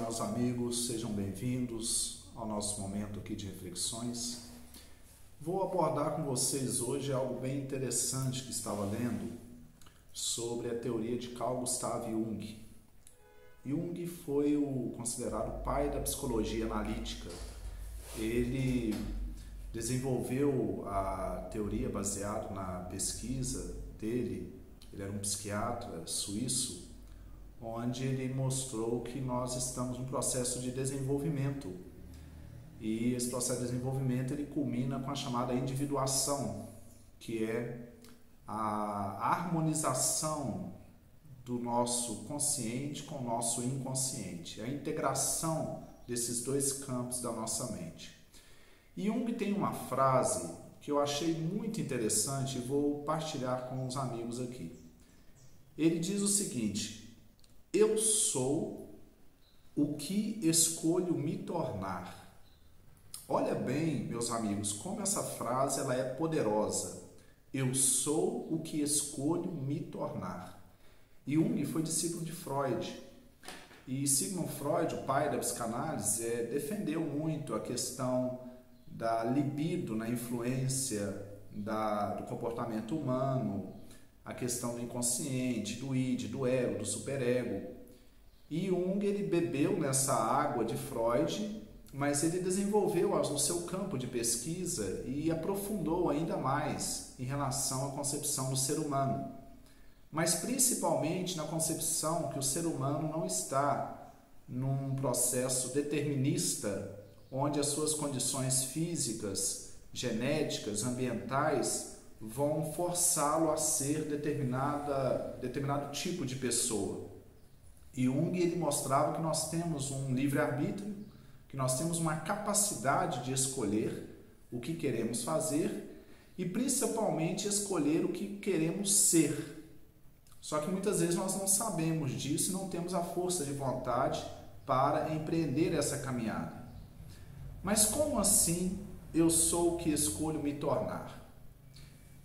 Olá, meus amigos, sejam bem-vindos ao nosso momento aqui de reflexões. Vou abordar com vocês hoje algo bem interessante que estava lendo sobre a teoria de Carl Gustav Jung. Jung foi considerado o pai da psicologia analítica. Ele desenvolveu a teoria baseada na pesquisa dele. Ele era um psiquiatra suíço, onde ele mostrou que nós estamos num processo de desenvolvimento. E esse processo de desenvolvimento ele culmina com a chamada individuação, que é a harmonização do nosso consciente com o nosso inconsciente, a integração desses dois campos da nossa mente. E Jung tem uma frase que eu achei muito interessante e vou partilhar com os amigos aqui. Ele diz o seguinte: eu sou o que escolho me tornar. Olha bem, meus amigos, como essa frase ela é poderosa. Eu sou o que escolho me tornar. Jung foi discípulo de Freud. E Sigmund Freud, o pai da psicanálise, defendeu muito a questão da libido na influência do comportamento humano, a questão do inconsciente, do id, do ego, do superego. E Jung ele bebeu nessa água de Freud, mas ele desenvolveu o seu campo de pesquisa e aprofundou ainda mais em relação à concepção do ser humano. Mas principalmente na concepção que o ser humano não está num processo determinista, onde as suas condições físicas, genéticas, ambientais vão forçá-lo a ser determinado tipo de pessoa. E Jung ele mostrava que nós temos um livre-arbítrio, que nós temos uma capacidade de escolher o que queremos fazer e principalmente escolher o que queremos ser. Só que muitas vezes nós não sabemos disso e não temos a força de vontade para empreender essa caminhada. Mas como assim eu sou o que escolho me tornar?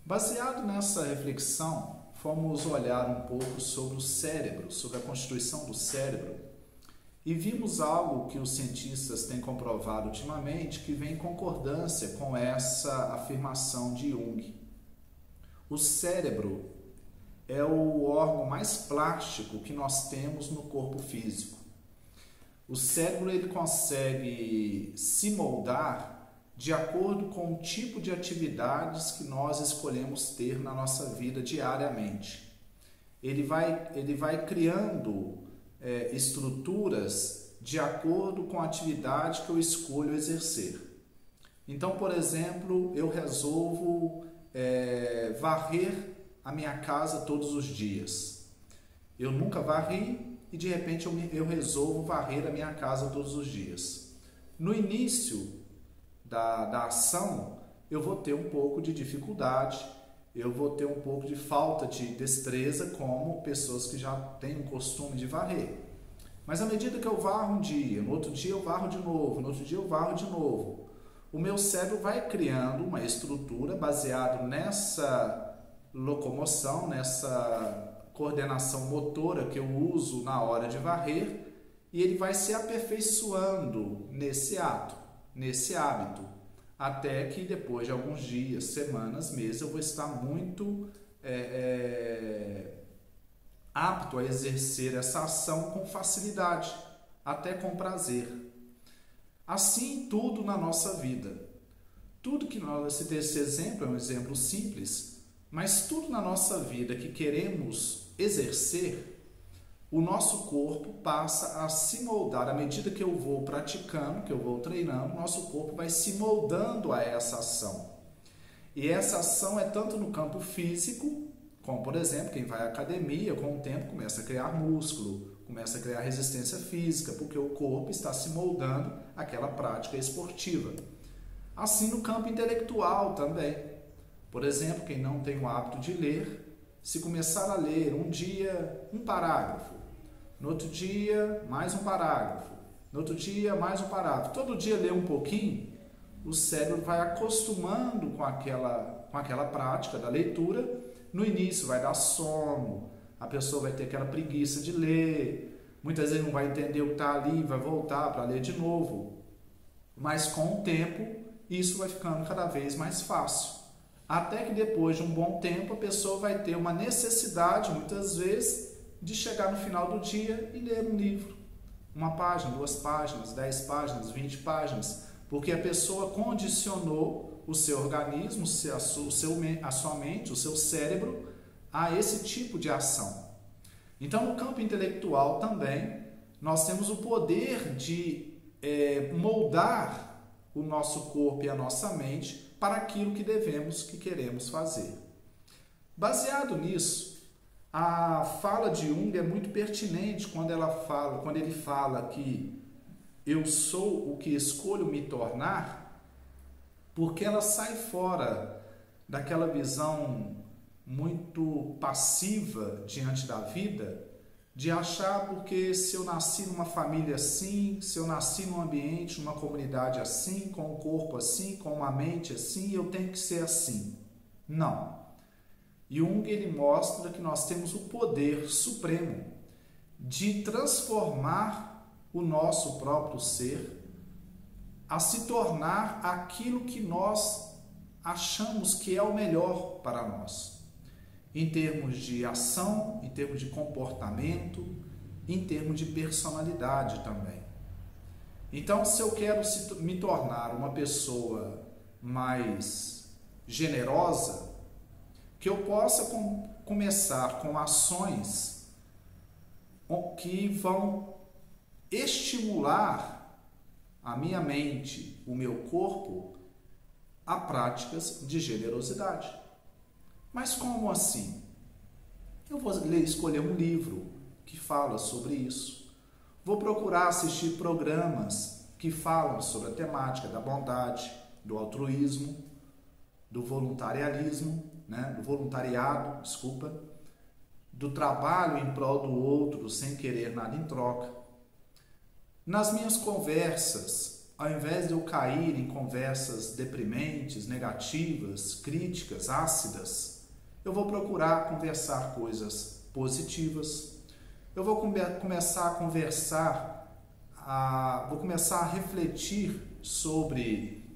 Baseado nessa reflexão, fomos olhar um pouco sobre o cérebro, sobre a constituição do cérebro, e vimos algo que os cientistas têm comprovado ultimamente, que vem em concordância com essa afirmação de Jung. O cérebro é o órgão mais plástico que nós temos no corpo físico. O cérebro ele consegue se moldar de acordo com o tipo de atividades que nós escolhemos ter na nossa vida diariamente. Ele vai criando estruturas de acordo com a atividade que eu escolho exercer. Então, por exemplo, eu resolvo varrer a minha casa todos os dias. Eu nunca varri e de repente eu resolvo varrer a minha casa todos os dias. No início da ação, eu vou ter um pouco de dificuldade, eu vou ter um pouco de falta de destreza, como pessoas que já têm o costume de varrer. Mas à medida que eu varro um dia, no outro dia eu varro de novo, no outro dia eu varro de novo, o meu cérebro vai criando uma estrutura baseada nessa locomoção, nessa coordenação motora que eu uso na hora de varrer, e ele vai se aperfeiçoando nesse ato, nesse hábito, até que depois de alguns dias, semanas, meses, eu vou estar muito apto a exercer essa ação com facilidade, até com prazer. Assim, tudo na nossa vida. Tudo que nós, esse exemplo é um exemplo simples, mas tudo na nossa vida que queremos exercer, o nosso corpo passa a se moldar. À medida que eu vou praticando, que eu vou treinando, o nosso corpo vai se moldando a essa ação. E essa ação é tanto no campo físico, como por exemplo, quem vai à academia, com o tempo começa a criar músculo, começa a criar resistência física, porque o corpo está se moldando àquela prática esportiva. Assim no campo intelectual também. Por exemplo, quem não tem o hábito de ler, se começar a ler um dia um parágrafo, no outro dia mais um parágrafo, no outro dia mais um parágrafo, todo dia ler um pouquinho, o cérebro vai acostumando com aquela prática da leitura. No início vai dar sono, a pessoa vai ter aquela preguiça de ler, muitas vezes não vai entender o que está ali, vai voltar para ler de novo. Mas com o tempo, isso vai ficando cada vez mais fácil. Até que depois de um bom tempo, a pessoa vai ter uma necessidade, muitas vezes, de chegar no final do dia e ler um livro. Uma página, 2 páginas, 10 páginas, 20 páginas. Porque a pessoa condicionou o seu organismo, a sua mente, o seu cérebro a esse tipo de ação. Então, no campo intelectual também, nós temos o poder de moldar o nosso corpo e a nossa mente para aquilo que queremos fazer. Baseado nisso, a fala de Jung é muito pertinente quando ele fala que eu sou o que escolho me tornar, porque ela sai fora daquela visão muito passiva diante da vida, de achar porque se eu nasci numa família assim, se eu nasci num ambiente, numa comunidade assim, com um corpo assim, com uma mente assim, eu tenho que ser assim. Não. Jung ele mostra que nós temos o poder supremo de transformar o nosso próprio ser a se tornar aquilo que nós achamos que é o melhor para nós. Em termos de ação, em termos de comportamento, em termos de personalidade também. Então, se eu quero me tornar uma pessoa mais generosa, que eu possa começar com ações que vão estimular a minha mente, o meu corpo, a práticas de generosidade. Mas como assim? Eu vou escolher um livro que fala sobre isso. Vou procurar assistir programas que falam sobre a temática da bondade, do altruísmo, do voluntariado, do trabalho em prol do outro sem querer nada em troca. Nas minhas conversas, ao invés de eu cair em conversas deprimentes, negativas, críticas, ácidas, eu vou procurar conversar coisas positivas. Eu vou começar a refletir sobre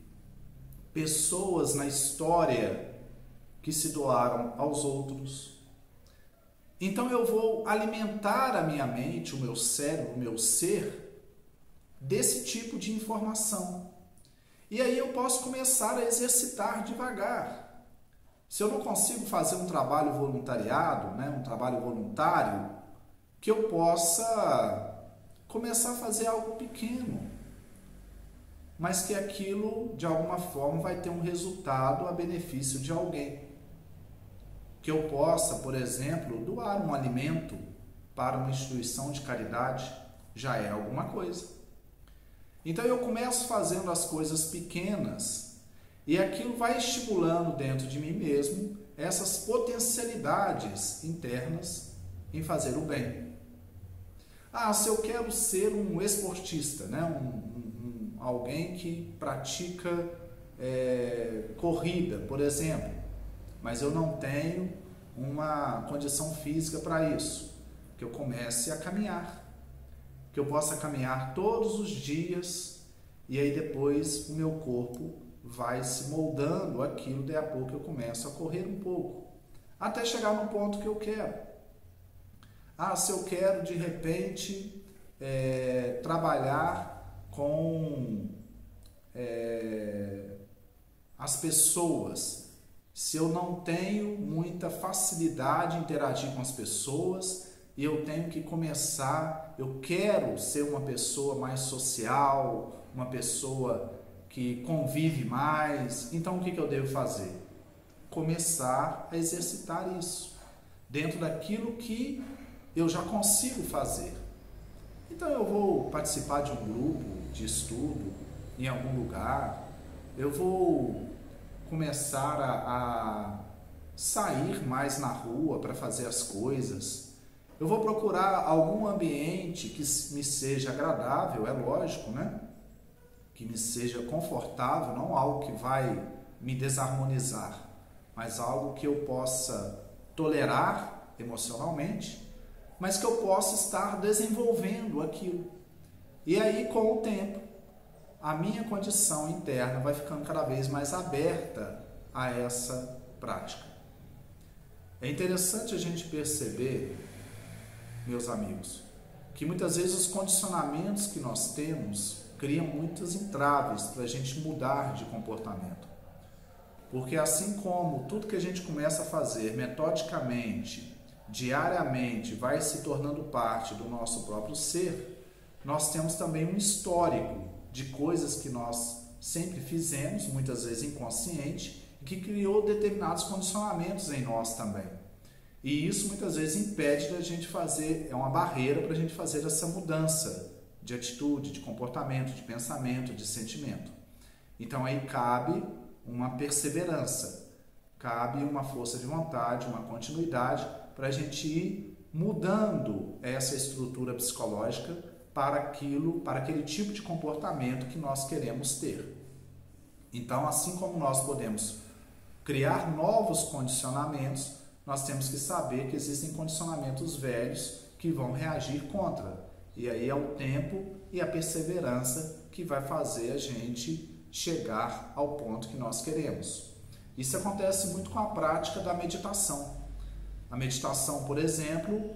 pessoas na história que se doaram aos outros. Então eu vou alimentar a minha mente, o meu cérebro, o meu ser, desse tipo de informação. E aí eu posso começar a exercitar devagar. Se eu não consigo fazer um trabalho voluntariado, um trabalho voluntário, que eu possa começar a fazer algo pequeno, mas que aquilo, de alguma forma, vai ter um resultado a benefício de alguém. Que eu possa, por exemplo, doar um alimento para uma instituição de caridade, já é alguma coisa. Então eu começo fazendo as coisas pequenas, e aquilo vai estimulando dentro de mim mesmo essas potencialidades internas em fazer o bem. Se eu quero ser um esportista, alguém que pratica corrida, por exemplo, mas eu não tenho uma condição física para isso, que eu comece a caminhar, que eu possa caminhar todos os dias, e aí depois o meu corpo vai se moldando aquilo, daí a pouco eu começo a correr um pouco, até chegar no ponto que eu quero. Se eu quero de repente trabalhar com as pessoas, se eu não tenho muita facilidade em interagir com as pessoas, e eu tenho que começar, eu quero ser uma pessoa mais social, uma pessoa que convive mais, então o que eu devo fazer? Começar a exercitar isso, dentro daquilo que eu já consigo fazer. Então eu vou participar de um grupo de estudo em algum lugar, eu vou começar a sair mais na rua para fazer as coisas, eu vou procurar algum ambiente que me seja agradável, é lógico, que me seja confortável, não algo que vai me desarmonizar, mas algo que eu possa tolerar emocionalmente, mas que eu possa estar desenvolvendo aquilo. E aí, com o tempo, a minha condição interna vai ficando cada vez mais aberta a essa prática. É interessante a gente perceber, meus amigos, que muitas vezes os condicionamentos que nós temos criam muitos entraves para a gente mudar de comportamento. Porque assim como tudo que a gente começa a fazer metodicamente, diariamente, vai se tornando parte do nosso próprio ser, nós temos também um histórico de coisas que nós sempre fizemos, muitas vezes inconsciente, e que criou determinados condicionamentos em nós também. E isso muitas vezes impede da gente fazer, é uma barreira para a gente fazer essa mudança de atitude, de comportamento, de pensamento, de sentimento. Então aí cabe uma perseverança, cabe uma força de vontade, uma continuidade para a gente ir mudando essa estrutura psicológica para aquele tipo de comportamento que nós queremos ter. Então, assim como nós podemos criar novos condicionamentos, nós temos que saber que existem condicionamentos velhos que vão reagir contra. E aí é o tempo e a perseverança que vai fazer a gente chegar ao ponto que nós queremos. Isso acontece muito com a prática da meditação. A meditação, por exemplo,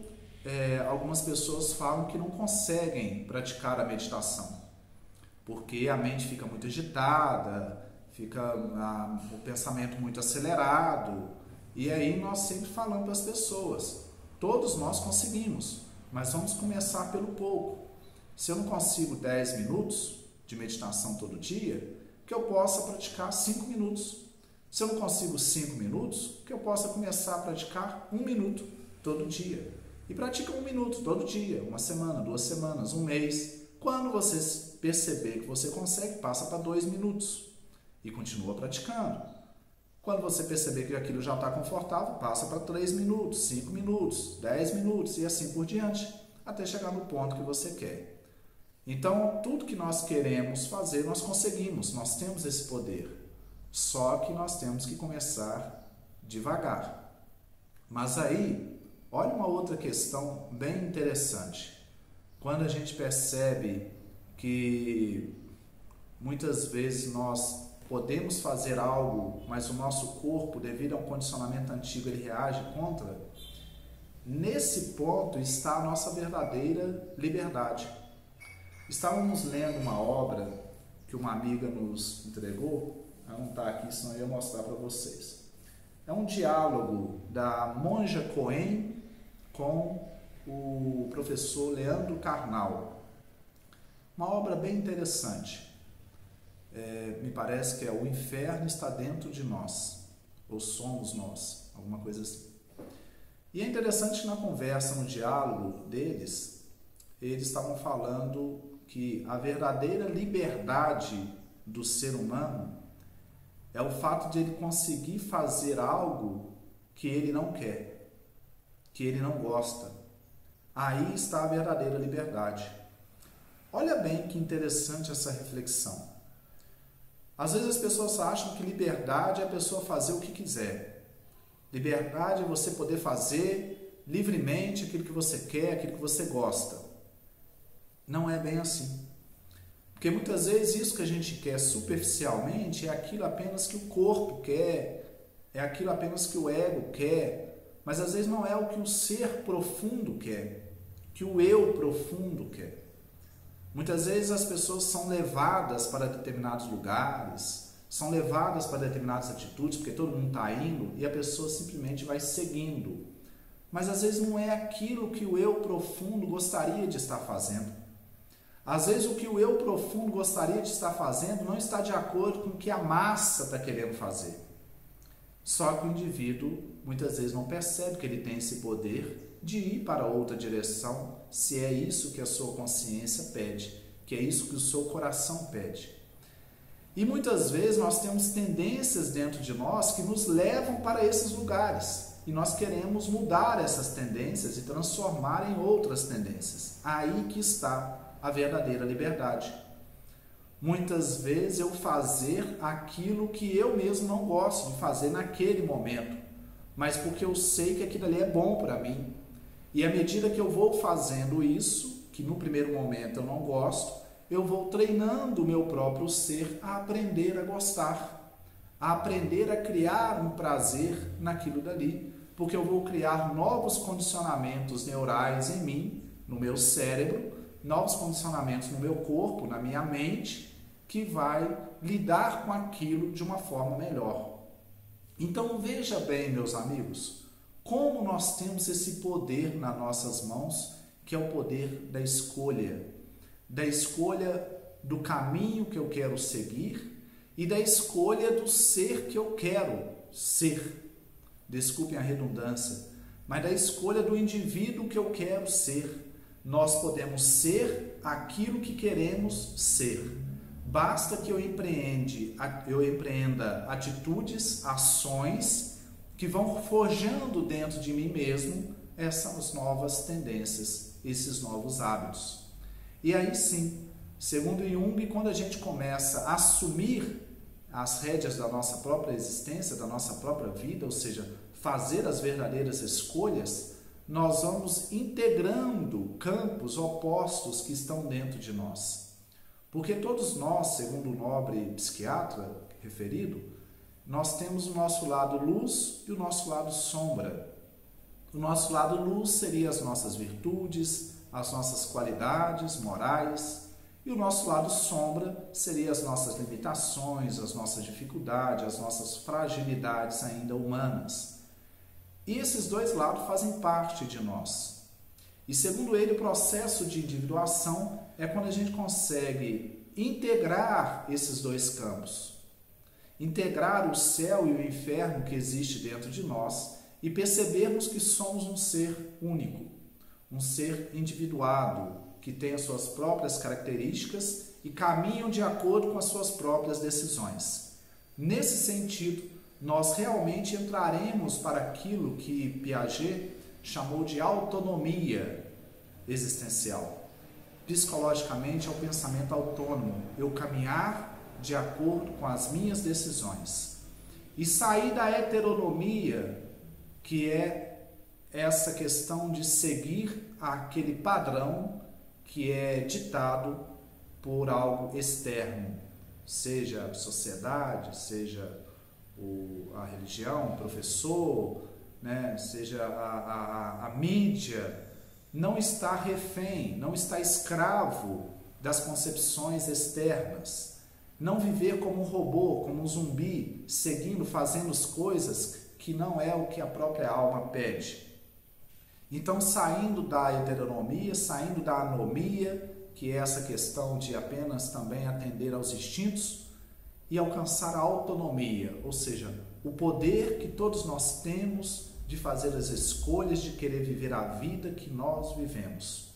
algumas pessoas falam que não conseguem praticar a meditação, porque a mente fica muito agitada, fica o pensamento muito acelerado, e aí nós sempre falamos para as pessoas, todos nós conseguimos, mas vamos começar pelo pouco. Se eu não consigo 10 minutos de meditação todo dia, que eu possa praticar 5 minutos. Se eu não consigo 5 minutos, que eu possa começar a praticar 1 minuto todo dia. E pratica 1 minuto todo dia, 1 semana, 2 semanas, 1 mês. Quando você perceber que você consegue, passa para 2 minutos e continua praticando. Quando você perceber que aquilo já está confortável, passa para 3 minutos, 5 minutos, 10 minutos e assim por diante, até chegar no ponto que você quer. Então, tudo que nós queremos fazer, nós conseguimos, nós temos esse poder. Só que nós temos que começar devagar. Mas aí, olha uma outra questão bem interessante. Quando a gente percebe que muitas vezes nós podemos fazer algo, mas o nosso corpo, devido a um condicionamento antigo, ele reage contra, nesse ponto está a nossa verdadeira liberdade. Estávamos lendo uma obra que uma amiga nos entregou, ela não está aqui, senão eu ia mostrar para vocês. É um diálogo da Monja Coen com o professor Leandro Carnal. Uma obra bem interessante. Me parece que é O Inferno Está Dentro de Nós, ou Somos Nós, alguma coisa assim. E é interessante que na conversa, no diálogo deles, eles estavam falando que a verdadeira liberdade do ser humano é o fato de ele conseguir fazer algo que ele não quer, que ele não gosta. Aí está a verdadeira liberdade. Olha bem que interessante essa reflexão. Às vezes as pessoas acham que liberdade é a pessoa fazer o que quiser. Liberdade é você poder fazer livremente aquilo que você quer, aquilo que você gosta. Não é bem assim. Porque muitas vezes isso que a gente quer superficialmente é aquilo apenas que o corpo quer, é aquilo apenas que o ego quer, mas às vezes não é o que o ser profundo quer, que o eu profundo quer. Muitas vezes as pessoas são levadas para determinados lugares, são levadas para determinadas atitudes, porque todo mundo está indo e a pessoa simplesmente vai seguindo. Mas às vezes não é aquilo que o eu profundo gostaria de estar fazendo. Às vezes o que o eu profundo gostaria de estar fazendo não está de acordo com o que a massa está querendo fazer. Só que o indivíduo muitas vezes não percebe que ele tem esse poder de ir para outra direção, se é isso que a sua consciência pede, que é isso que o seu coração pede. E muitas vezes nós temos tendências dentro de nós que nos levam para esses lugares. E nós queremos mudar essas tendências e transformar em outras tendências. Aí que está a verdadeira liberdade. Muitas vezes eu fazer aquilo que eu mesmo não gosto de fazer naquele momento, mas porque eu sei que aquilo ali é bom para mim. E à medida que eu vou fazendo isso, que no primeiro momento eu não gosto, eu vou treinando o meu próprio ser a aprender a gostar, a aprender a criar um prazer naquilo dali, porque eu vou criar novos condicionamentos neurais em mim, no meu cérebro, novos condicionamentos no meu corpo, na minha mente, que vai lidar com aquilo de uma forma melhor. Então veja bem, meus amigos, como nós temos esse poder nas nossas mãos, que é o poder da escolha do caminho que eu quero seguir e da escolha do ser que eu quero ser. Desculpem a redundância, mas da escolha do indivíduo que eu quero ser. Nós podemos ser aquilo que queremos ser. Basta que eu empreenda atitudes, ações que vão forjando dentro de mim mesmo essas novas tendências, esses novos hábitos. E aí sim, segundo Jung, quando a gente começa a assumir as rédeas da nossa própria existência, da nossa própria vida, ou seja, fazer as verdadeiras escolhas, nós vamos integrando campos opostos que estão dentro de nós. Porque todos nós, segundo o nobre psiquiatra referido, nós temos o nosso lado luz e o nosso lado sombra. O nosso lado luz seria as nossas virtudes, as nossas qualidades morais, e o nosso lado sombra seria as nossas limitações, as nossas dificuldades, as nossas fragilidades ainda humanas. E esses dois lados fazem parte de nós. E segundo ele, o processo de individuação é quando a gente consegue integrar esses dois campos. Integrar o céu e o inferno que existe dentro de nós e percebermos que somos um ser único, um ser individuado, que tem as suas próprias características e caminham de acordo com as suas próprias decisões. Nesse sentido, nós realmente entraremos para aquilo que Piaget chamou de autonomia existencial. Psicologicamente é o pensamento autônomo, eu caminhar de acordo com as minhas decisões. E sair da heteronomia, que é essa questão de seguir aquele padrão que é ditado por algo externo, seja a sociedade, seja a religião, o professor, né? Seja a mídia. Não está refém, não está escravo das concepções externas. Não viver como um robô, como um zumbi, seguindo, fazendo as coisas que não é o que a própria alma pede. Então, saindo da heteronomia, saindo da anomia, que é essa questão de apenas também atender aos instintos, e alcançar a autonomia, ou seja, o poder que todos nós temos de fazer as escolhas, de querer viver a vida que nós vivemos.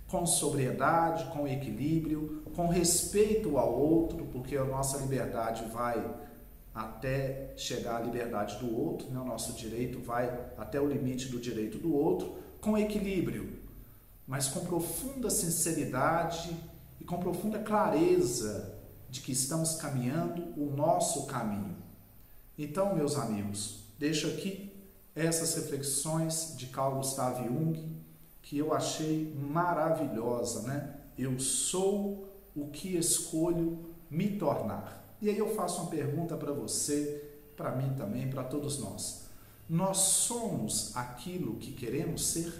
Com sobriedade, com equilíbrio, com respeito ao outro, porque a nossa liberdade vai até chegar à liberdade do outro, né? O nosso direito vai até o limite do direito do outro, com equilíbrio, mas com profunda sinceridade e com profunda clareza de que estamos caminhando o nosso caminho. Então, meus amigos, deixo aqui essas reflexões de Carl Gustav Jung, que eu achei maravilhosa, né? Eu sou o que escolho me tornar. E aí eu faço uma pergunta para você, para mim também, para todos nós. Nós somos aquilo que queremos ser?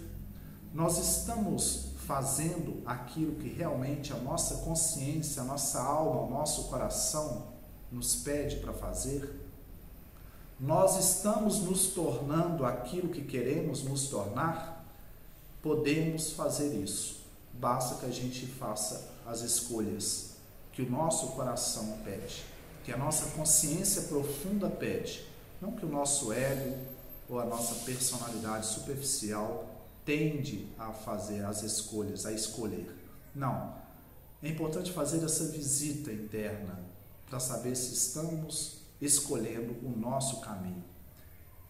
Nós estamos fazendo aquilo que realmente a nossa consciência, a nossa alma, o nosso coração nos pede para fazer? Nós estamos nos tornando aquilo que queremos nos tornar? Podemos fazer isso. Basta que a gente faça as escolhas que o nosso coração pede, que a nossa consciência profunda pede, não que o nosso ego ou a nossa personalidade superficial tende a fazer as escolhas, a escolher. Não. É importante fazer essa visita interna para saber se estamos escolhendo o nosso caminho.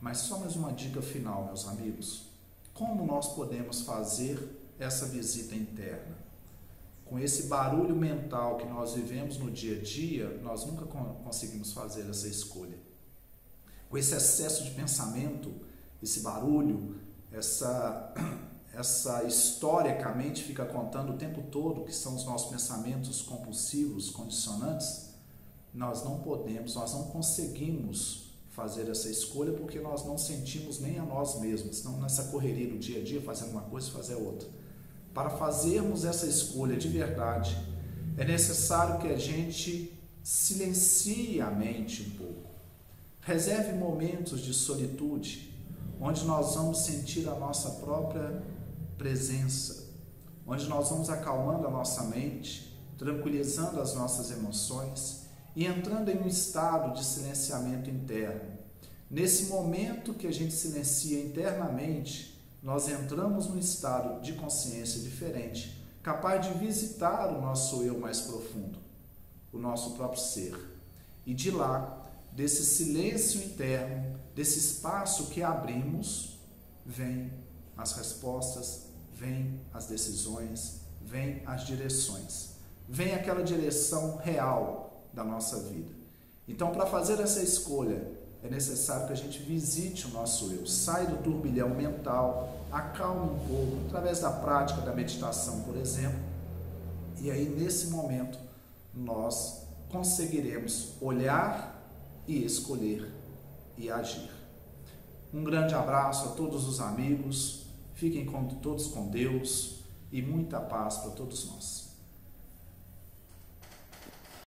Mas só mais uma dica final, meus amigos. Como nós podemos fazer essa visita interna? Com esse barulho mental que nós vivemos no dia a dia, nós nunca conseguimos fazer essa escolha. Com esse excesso de pensamento, esse barulho, essa história que a mente fica contando o tempo todo, que são os nossos pensamentos compulsivos, condicionantes, nós não podemos, nós não conseguimos fazer essa escolha porque nós não sentimos nem a nós mesmos, não nessa correria do dia a dia, fazendo uma coisa e fazer outra. Para fazermos essa escolha de verdade, é necessário que a gente silencie a mente um pouco. Reserve momentos de solitude, onde nós vamos sentir a nossa própria presença, onde nós vamos acalmando a nossa mente, tranquilizando as nossas emoções e entrando em um estado de silenciamento interno. Nesse momento que a gente silencia internamente, nós entramos num estado de consciência diferente, capaz de visitar o nosso eu mais profundo, o nosso próprio ser. E de lá, desse silêncio interno, desse espaço que abrimos, vem as respostas, vem as decisões, vem as direções, vem aquela direção real da nossa vida. Então, para fazer essa escolha, é necessário que a gente visite o nosso eu, saia do turbilhão mental, acalme um pouco, através da prática da meditação, por exemplo, e aí, nesse momento, nós conseguiremos olhar e escolher e agir. Um grande abraço a todos os amigos, fiquem todos com Deus e muita paz para todos nós.